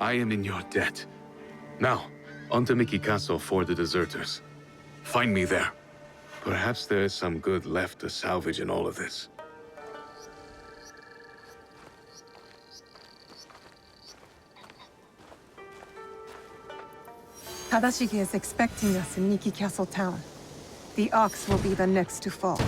I am in your debt. Now, on to Miki Castle for the deserters. Find me there. Perhaps there is some good left to salvage in all of this. Tadashige is expecting us in Miki Castle town. The ox will be the next to fall.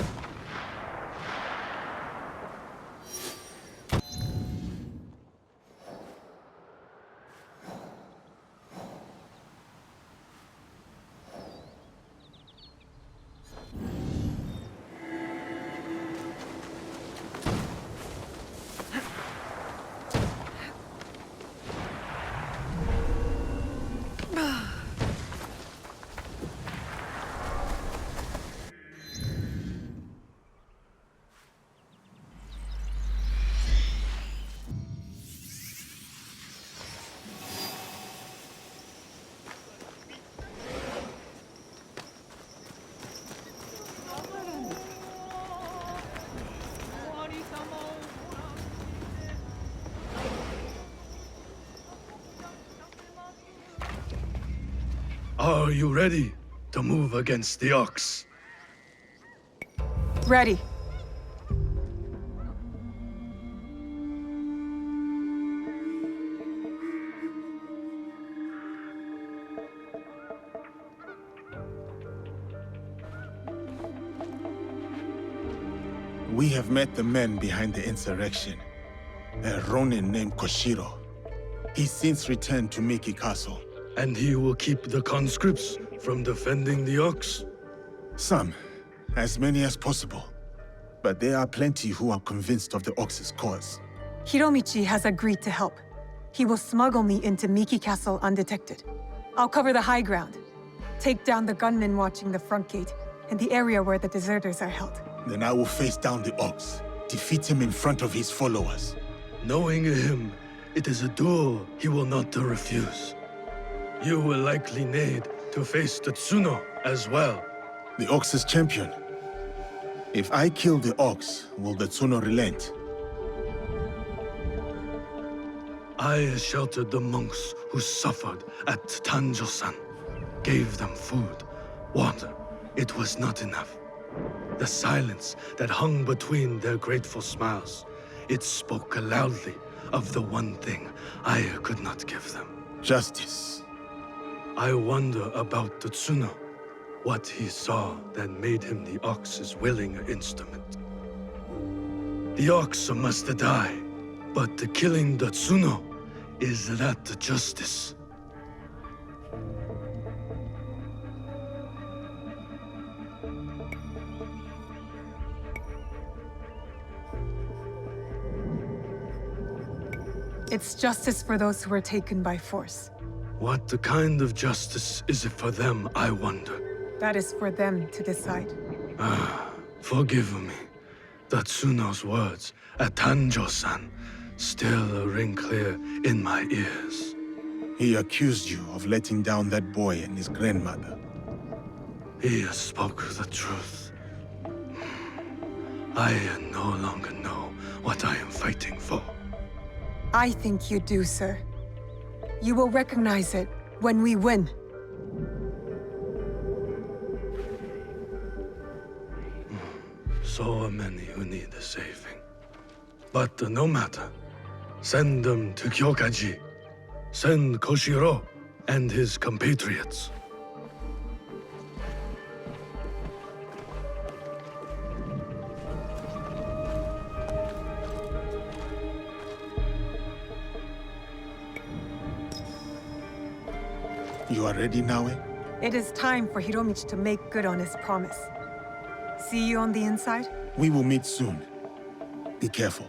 Are you ready to move against the ox? Ready. We have met the men behind the insurrection. A Ronin named Koshiro. He's since returned to Miki Castle. And he will keep the conscripts from defending the ox? Some, as many as possible. But there are plenty who are convinced of the ox's cause. Hiromichi has agreed to help. He will smuggle me into Miki Castle undetected. I'll cover the high ground, take down the gunmen watching the front gate, and the area where the deserters are held. Then I will face down the ox, defeat him in front of his followers. Knowing him, it is a duel he will not refuse. You will likely need to face Tetsuno as well. The ox's champion. If I kill the ox, will the Tsuno relent? I sheltered the monks who suffered at Tanjo-san. Gave them food, water. It was not enough. The silence that hung between their grateful smiles, it spoke loudly of the one thing I could not give them. Justice. I wonder about Tetsuno. What he saw that made him the ox's willing instrument. The ox must die, but killing Tetsuno, is that justice? It's justice for those who were taken by force. What kind of justice is it for them, I wonder? That is for them to decide. Forgive me. Tetsuno's words at Tanjo-san still ring clear in my ears. He accused you of letting down that boy and his grandmother. He spoke the truth. I no longer know what I am fighting for. I think you do, sir. You will recognize it when we win. So many who need saving. But no matter. Send them to Kyokaji. Send Koshiro and his compatriots. You are ready, Naue? It is time for Hiromichi to make good on his promise. See you on the inside? We will meet soon. Be careful.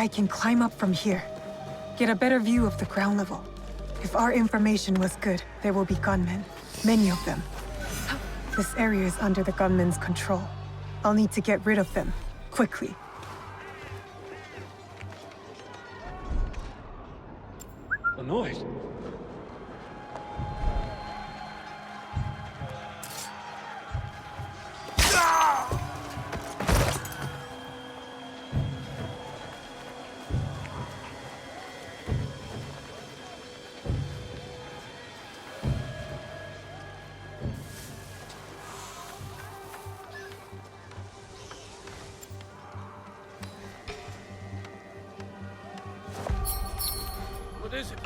I can climb up from here. Get a better view of the ground level. If our information was good, there will be gunmen. Many of them. This area is under the gunmen's control. I'll need to get rid of them. Quickly. Annoyed. What is it?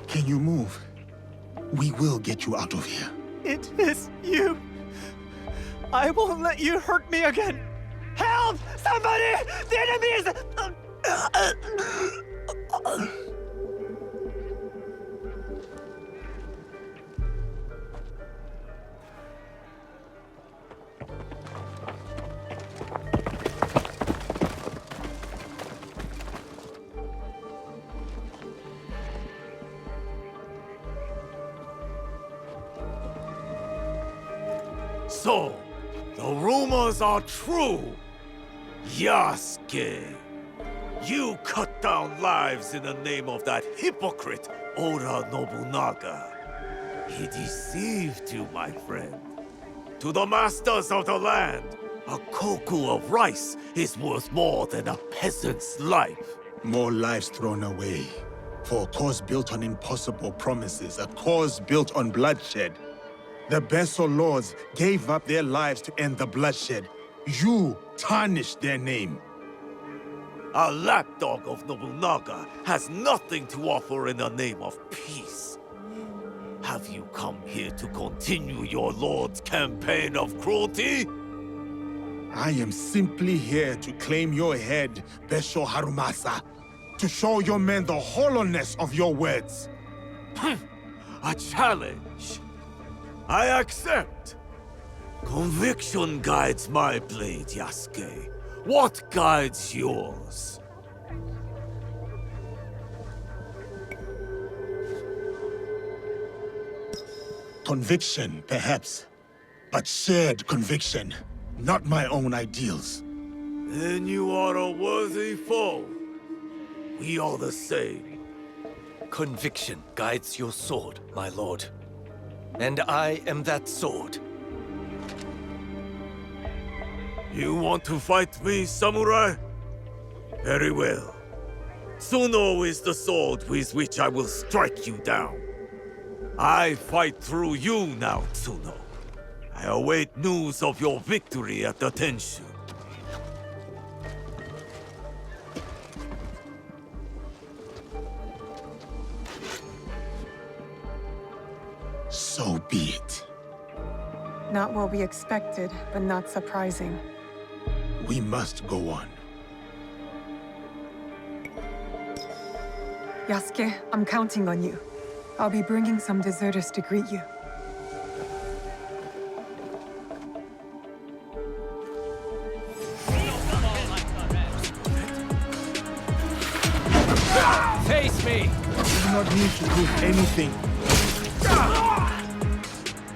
Can you move? We will get you out of here. It is you. I won't let you hurt me again. Help! Somebody! The enemy is... So, the rumors are true. Yasuke, you cut down lives in the name of that hypocrite, Oda Nobunaga. He deceived you, my friend. To the masters of the land, a koku of rice is worth more than a peasant's life. More lives thrown away. For a cause built on impossible promises, a cause built on bloodshed. The Besso lords gave up their lives to end the bloodshed. You tarnished their name. A lapdog of Nobunaga has nothing to offer in the name of peace. Have you come here to continue your lord's campaign of cruelty? I am simply here to claim your head, Besho Harumasa. To show your men the hollowness of your words. A challenge. I accept. Conviction guides my blade, Yasuke. What guides yours? Conviction, perhaps. But shared conviction, not my own ideals. Then you are a worthy foe. We are the same. Conviction guides your sword, my lord. And I am that sword. You want to fight me, samurai? Very well. Tsuno is the sword with which I will strike you down. I fight through you now, Tsuno. I await news of your victory at the Tenshu. So be it. Not what we expected, but not surprising. We must go on. Yasuke, I'm counting on you. I'll be bringing some deserters to greet you. not need to prove anything.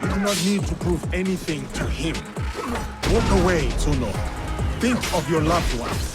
You do not need to prove anything to him. Walk away, Tsuno. Think of your loved ones.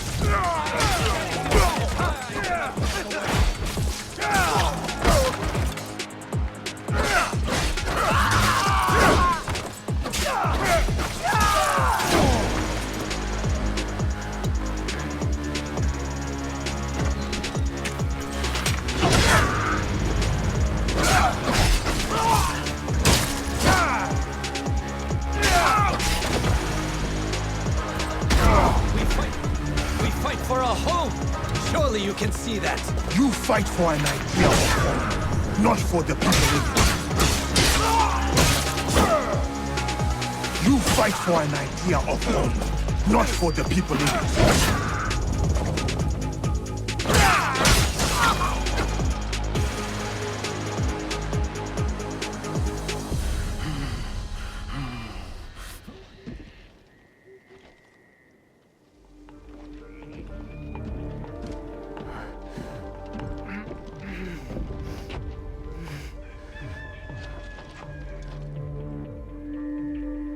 We fight for a home! Surely you can see that! You fight for an idea of home, not for the people in it. You fight for an idea of home, not for the people in it.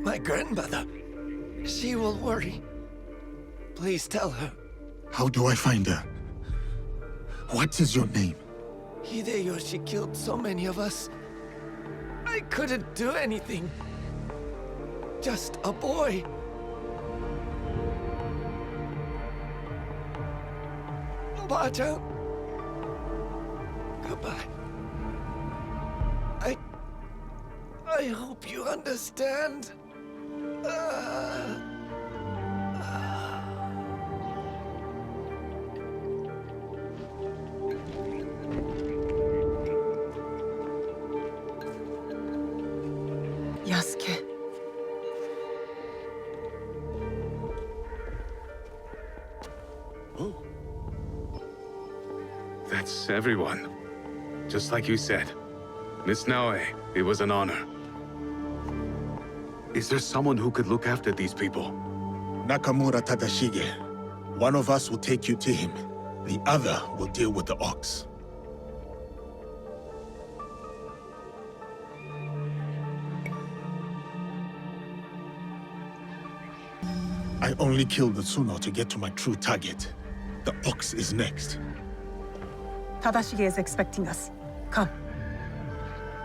My grandmother. She will worry. Please tell her. How do I find her? What is your name? Hideyoshi killed so many of us. I couldn't do anything. Just a boy. Ba-chan. Goodbye. I hope you understand. Yasuke. That's everyone. Just like you said. Miss Naoe, it was an honor. Is there someone who could look after these people? Nakamura Tadashige. One of us will take you to him. The other will deal with the ox. I only killed the Tsuno to get to my true target. The ox is next. Tadashige is expecting us. Come.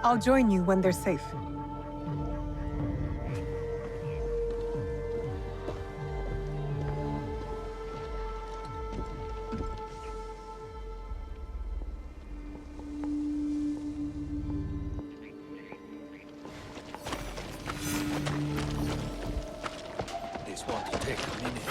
I'll join you when they're safe. This won't take a minute.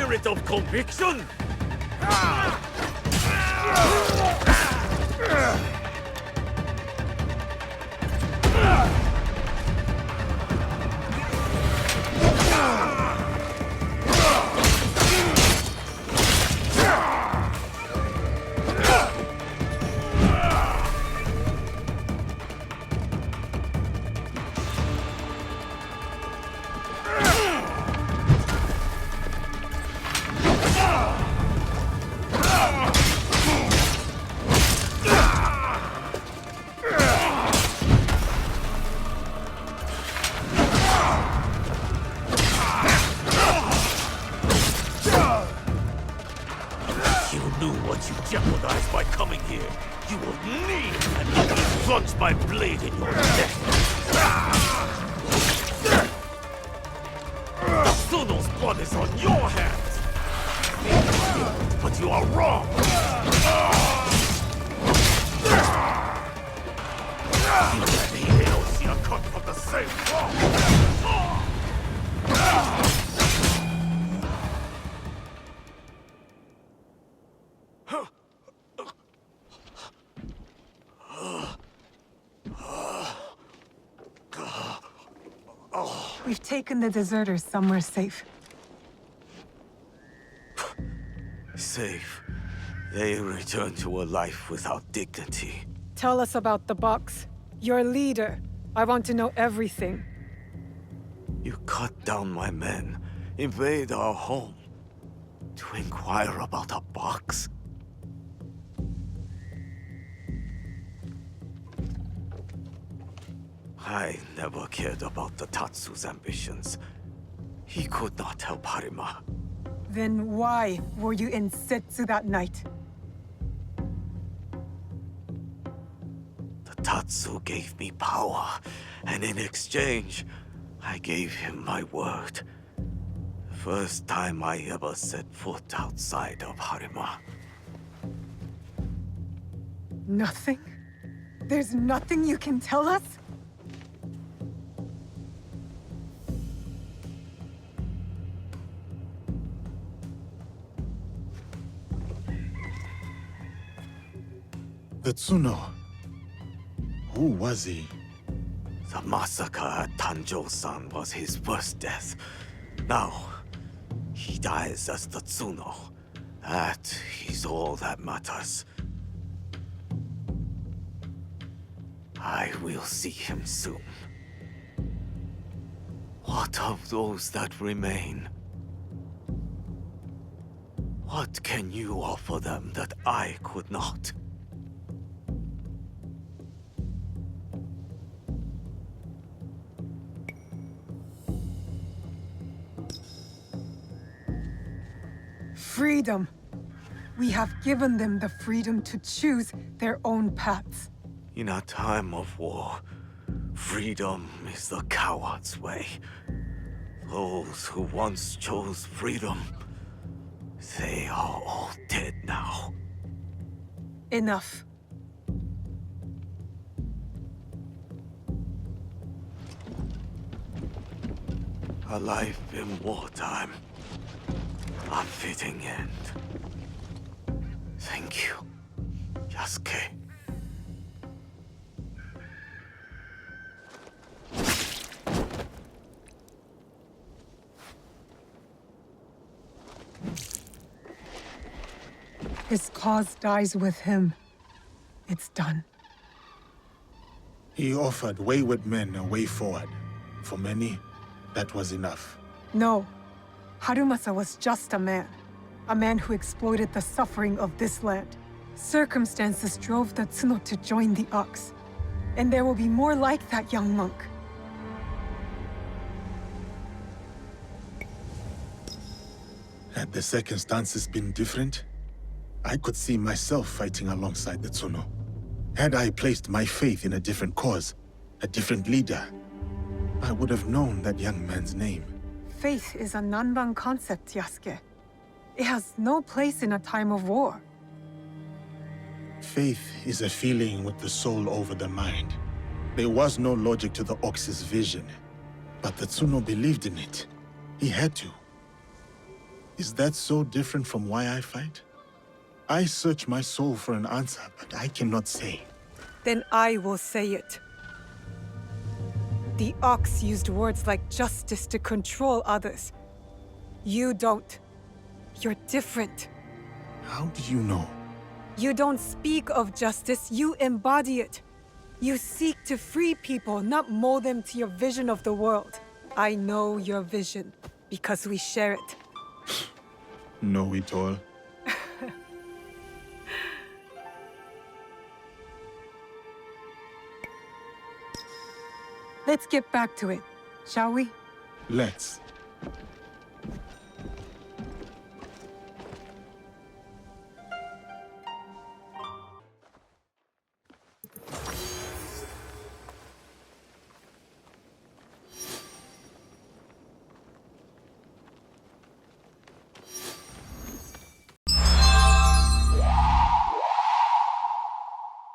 spirit of conviction? Jeopardized by coming here. You will kneel and let me plunge my blade in your neck. The Tsuno's blood is on your hands. But you are wrong. You and Hideyoshi are cut from the same cloth. We've taken the deserters somewhere safe. Safe. They return to a life without dignity. Tell us about the box. Your leader. I want to know everything. You cut down my men, invade our home, to inquire about a box? I never cared about the Tatsu's ambitions. He could not help Harima. Then why were you in Setsu that night? The Tatsu gave me power, and in exchange, I gave him my word. The first time I ever set foot outside of Harima. Nothing? There's nothing you can tell us? The Tsuno. Who was he? The massacre at Tanjo-san was his worst death. Now, he dies as the Tsuno. That is all that matters. I will see him soon. What of those that remain? What can you offer them that I could not? Freedom. We have given them the freedom to choose their own paths. In a time of war, freedom is the coward's way. Those who once chose freedom, they are all dead now. Enough. A life in wartime. A fitting end. Thank you, Yasuke. His cause dies with him. It's done. He offered wayward men a way forward. For many, that was enough. No. Harumasa was just a man. A man who exploited the suffering of this land. Circumstances drove the Tsuno to join the Ox. And there will be more like that young monk. Had the circumstances been different, I could see myself fighting alongside the Tsuno. Had I placed my faith in a different cause, a different leader, I would have known that young man's name. Faith is a Nanban concept, Yasuke. It has no place in a time of war. Faith is a feeling with the soul over the mind. There was no logic to the Ox's vision, but the Tsuno believed in it. He had to. Is that so different from why I fight? I search my soul for an answer, but I cannot say. Then I will say it. The Ox used words like justice to control others. You don't. You're different. How do you know? You don't speak of justice, you embody it. You seek to free people, not mold them to your vision of the world. I know your vision, because we share it. Know it all. Let's get back to it, shall we? Let's.